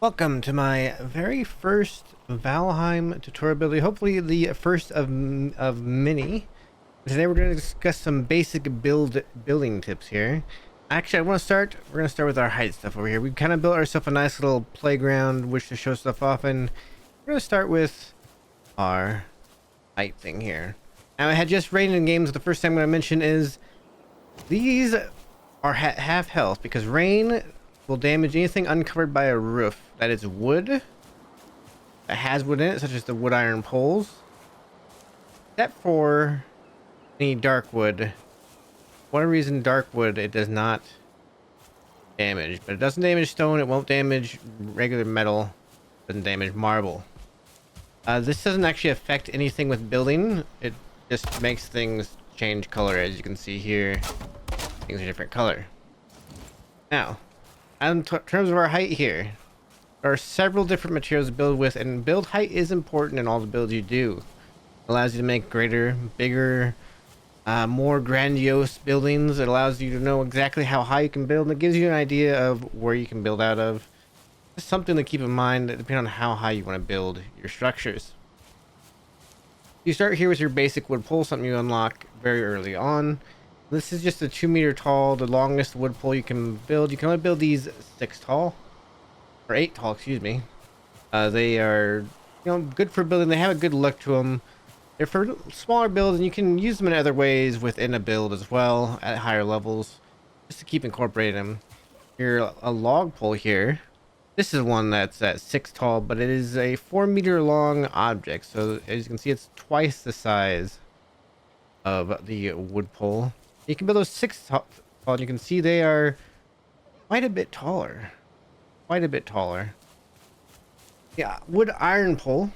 Welcome to my very first Valheim tutorial building, hopefully the first of many. Today we're going to discuss some basic building tips here. Actually, we're going to start with our height stuff over here. We kind of built ourselves a nice little playground, which to show stuff off, and we're going to start with our height thing here. Now, it had just rained in games. The first thing I'm going to mention is these are half health because rain will damage anything uncovered by a roof that is wood, that has wood in it, such as the wood iron poles, except for any dark wood. For one reason, dark wood it does not damage, but it doesn't damage stone. It won't damage regular metal. It doesn't damage marble. This doesn't actually affect anything with building. It just makes things change color. As you can see here, things are different color. Now, in terms of our height here, there are several different materials to build with, and build height is important in all the builds you do. It allows you to make greater, bigger, more grandiose buildings. It allows you to know exactly how high you can build, and it gives you an idea of where you can build out of. It's something to keep in mind depending on how high you want to build your structures. You start here with your basic wood pole, something you unlock very early on. This is just a 2-meter tall, the longest wood pole you can build. You can only build these 6 tall, or 8 tall, excuse me. They are, good for building. They have a good look to them. They're for smaller builds, and you can use them in other ways within a build as well at higher levels, just to keep incorporating them. Here, a log pole here. This is one that's at 6 tall, but it is a 4-meter long object. So as you can see, it's twice the size of the wood pole. You can build those 6 tall, and you can see they are quite a bit taller. Yeah, wood iron pole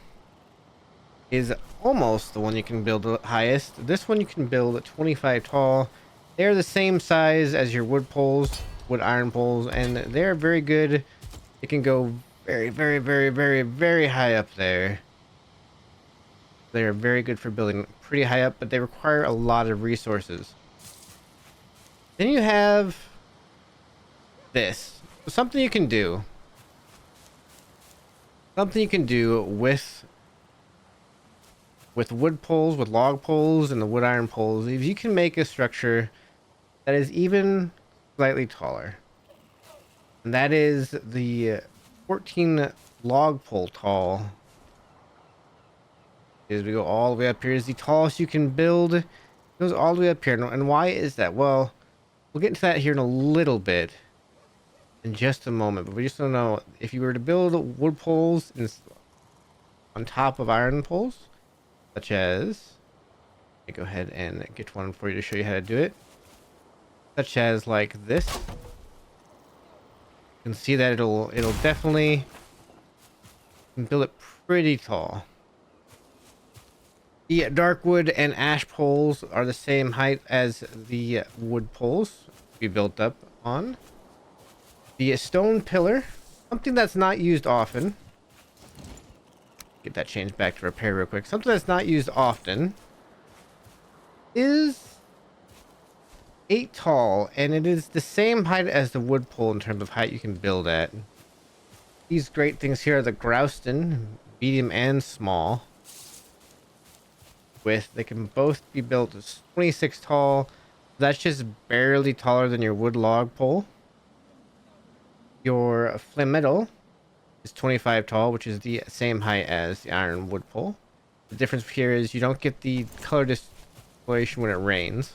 is almost the one you can build the highest. This one you can build at 25 tall. They're the same size as your wood poles, wood iron poles, and they're very good. It can go very, very, very, very, very high up there. They are very good for building pretty high up, but they require a lot of resources. Then you have this. Something you can do with wood poles, with log poles, and the wood iron poles. If you can make a structure that is even slightly taller, and that is the 14 log pole tall. As we go all the way up here, is the tallest you can build. It goes all the way up here. And why is that? Well, we'll get into that here in a little bit, in just a moment. But we just don't know if you were to build wood poles on top of iron poles, such as, let me go ahead and get one for you to show you how to do it, such as like this. You can see that it'll definitely build it pretty tall. The dark wood and ash poles are the same height as the wood poles we built up on. The stone pillar, something that's not used often. Get that changed back to repair real quick. Something that's not used often is 8 tall, and it is the same height as the wood pole in terms of height you can build at. These great things here are the Grouston, medium and small. They can both be built as 26 tall. That's just barely taller than your wood log pole. Your flamemetal is 25 tall, which is the same height as the iron wood pole. The difference here is you don't get the color discoloration when it rains.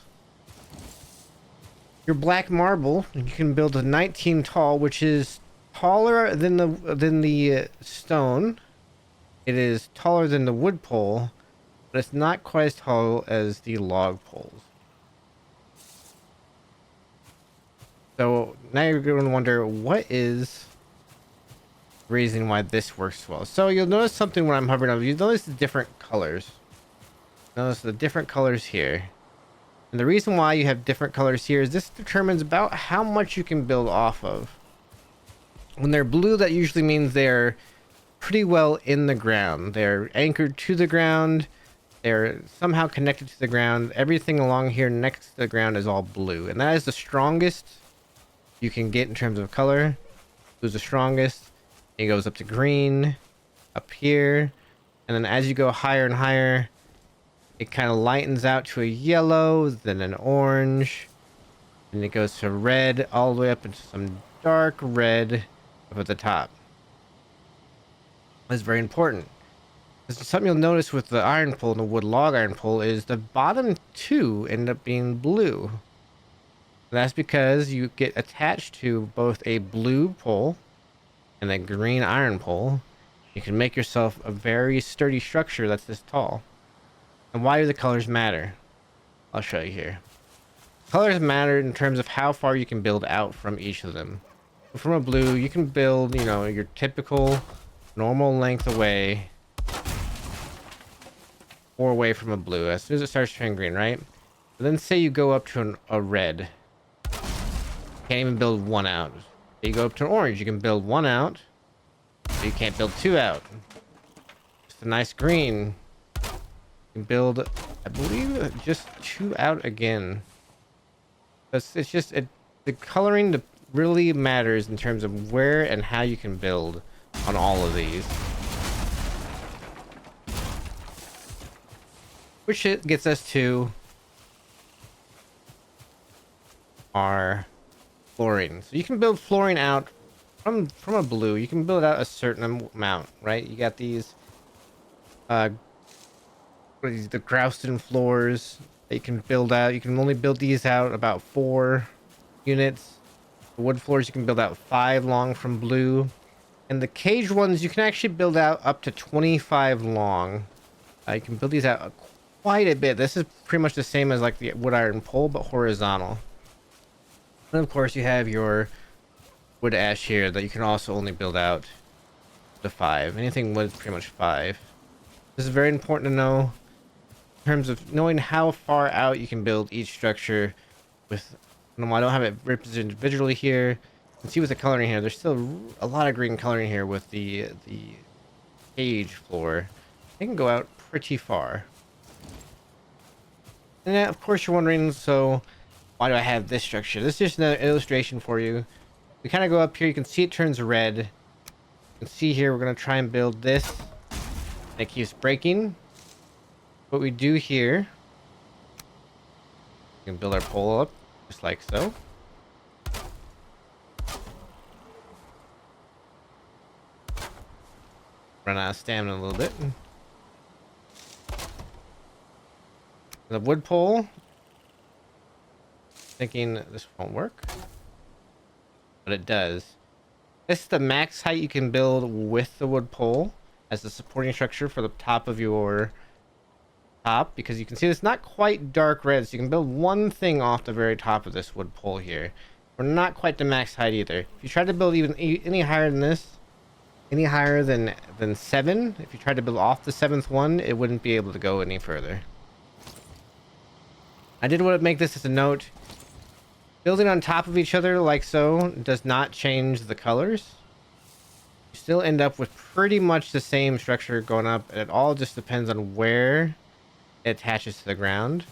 Your black marble, you can build a 19 tall, which is taller than the stone. It is taller than the wood pole, but it's not quite as tall as the log poles. So now you're going to wonder, what is the reason why this works well? So you'll notice something when I'm hovering over. You notice the different colors. Notice the different colors here. And the reason why you have different colors here is this determines about how much you can build off of. When they're blue, that usually means they're pretty well in the ground. They're anchored to the ground. They're somehow connected to the ground. Everything along here next to the ground is all blue. And that is the strongest you can get in terms of color. Blue's the strongest. It goes up to green, up here, and then as you go higher and higher, it kind of lightens out to a yellow, then an orange, and it goes to red all the way up into some dark red up at the top. That's very important. This is something you'll notice with the iron pole and the wood log iron pole is the bottom two end up being blue. That's because you get attached to both a blue pole and a green iron pole. You can make yourself a very sturdy structure that's this tall. And why do the colors matter? I'll show you here. Colors matter in terms of how far you can build out from each of them. From a blue, you can build, you know, your typical normal length away or away from a blue as soon as it starts turning green, right? But then say you go up to a red. Can't even build one out. You go up to an orange, you can build one out, but you can't build two out. Just a nice green. You can build, I believe, just two out again. It's just the coloring really matters in terms of where and how you can build on all of these. Which it gets us to our flooring. So you can build flooring out from a blue. You can build out a certain amount, right? You got these what are these, the Grouston floors that you can build out. You can only build these out about 4 units. The wood floors you can build out 5 long from blue. And the cage ones you can actually build out up to 25 long. You can build these out quite a bit. This is pretty much the same as like the wood iron pole, but horizontal. And of course you have your wood ash here that you can also only build out to 5. Anything wood is pretty much 5. This is very important to know in terms of knowing how far out you can build each structure with. I don't have it represented visually here. You can see with the coloring here, there's still a lot of green coloring here with the cage floor. They can go out pretty far. And then, of course, you're wondering, so why do I have this structure? This is just another illustration for you. We kind of go up here. You can see it turns red. You can see here we're going to try and build this. It keeps breaking. What we do here, we can build our pole up just like so. Run out of stamina a little bit. The wood pole, thinking this won't work, but it does. This is the max height you can build with the wood pole as the supporting structure for the top of your top, because you can see it's not quite dark red, so you can build one thing off the very top of this wood pole here. We're not quite the max height either. If you try to build even any higher than this, any higher than 7, if you tried to build off the 7th one, it wouldn't be able to go any further. I did want to make this as a note. Building on top of each other like so does not change the colors. You still end up with pretty much the same structure going up, and it all just depends on where it attaches to the ground.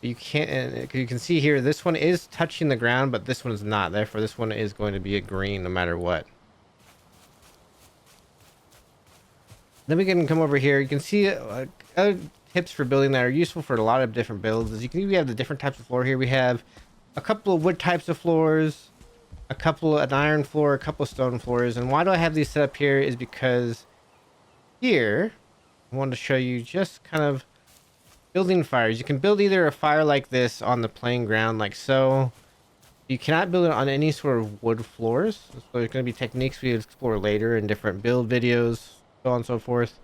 You can't, you can see here, this one is touching the ground, but this one is not. Therefore, this one is going to be a green no matter what. Then we can come over here. You can see other tips for building that are useful for a lot of different builds. As you can see, we have the different types of floor here. We have a couple of wood types of floors, an iron floor, a couple of stone floors. And why do I have these set up here is because here, I wanted to show you just kind of building fires. You can build either a fire like this on the plain ground like so. You cannot build it on any sort of wood floors. So there's going to be techniques we explore later in different build videos, so on and so forth,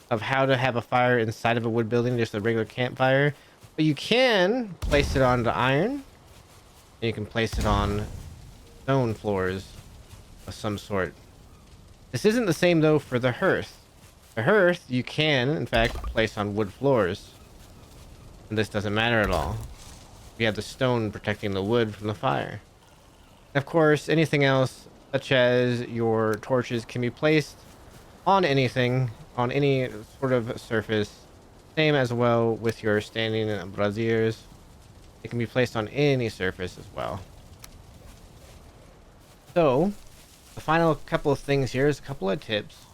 of how to have a fire inside of a wood building, just a regular campfire. But you can place it onto iron, and you can place it on stone floors of some sort. This isn't the same though for the hearth. The hearth you can, in fact, place on wood floors. And this doesn't matter at all. We have the stone protecting the wood from the fire. And of course, anything else, such as your torches, can be placed on anything, on any sort of surface. Same as well with your standing braziers. It can be placed on any surface as well. So, the final couple of things here is a couple of tips.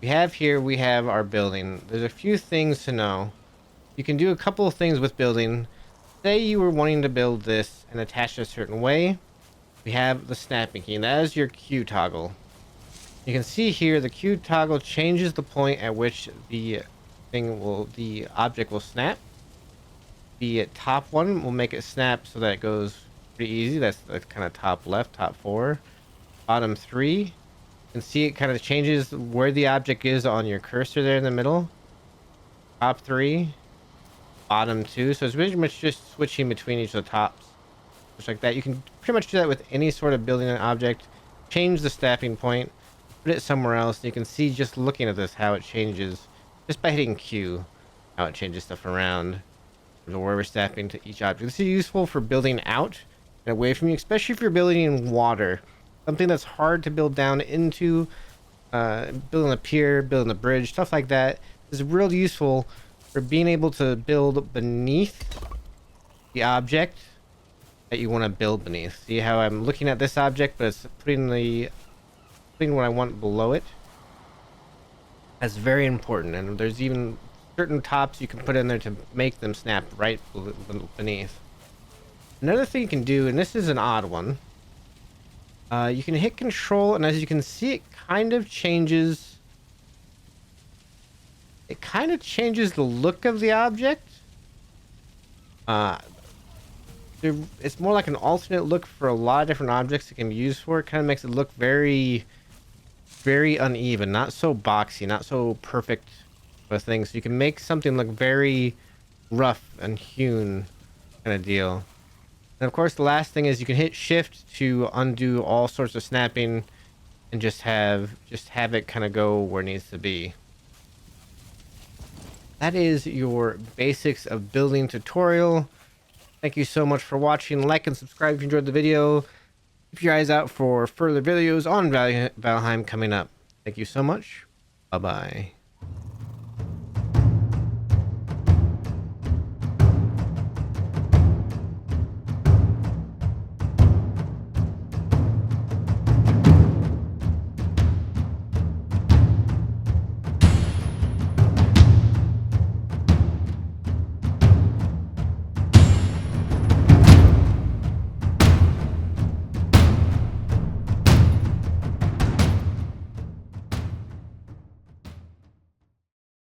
We have our building. There's a few things to know. You can do a couple of things with building. Say you were wanting to build this and attach it a certain way. We have the snapping key, and that is your Q toggle. You can see here the Q toggle changes the point at which the object will snap. The top one will make it snap so that it goes pretty easy. That's the kind of top left, top 4. Bottom 3. You can see it kind of changes where the object is on your cursor there in the middle. Top 3. Bottom 2. So it's pretty much just switching between each of the tops. Just like that. You can pretty much do that with any sort of building an object. Change the snapping point. Put it somewhere else. You can see just looking at this how it changes. Just by hitting Q. How it changes stuff around. Where we're snapping to each object. This is useful for building out and away from you, especially if you're building in water. Something that's hard to build down into, building a pier, building a bridge, stuff like that. This is real useful for being able to build beneath the object that you want to build beneath. See how I'm looking at this object, but it's putting what I want below it. That's very important, and there's even certain tops you can put in there to make them snap right beneath. Another thing you can do, and this is an odd one, you can hit control, and as you can see, it kind of changes the look of the object. It's more like an alternate look for a lot of different objects it can be used for. It kind of makes it look very, very uneven, not so boxy, not so perfect of things. So you can make something look very rough and hewn kind of deal. And of course, the last thing is you can hit shift to undo all sorts of snapping and just have it kind of go where it needs to be. That is your basics of building tutorial. Thank you so much for watching. Like and subscribe if you enjoyed the video. Keep your eyes out for further videos on Valheim coming up. Thank you so much. Bye bye.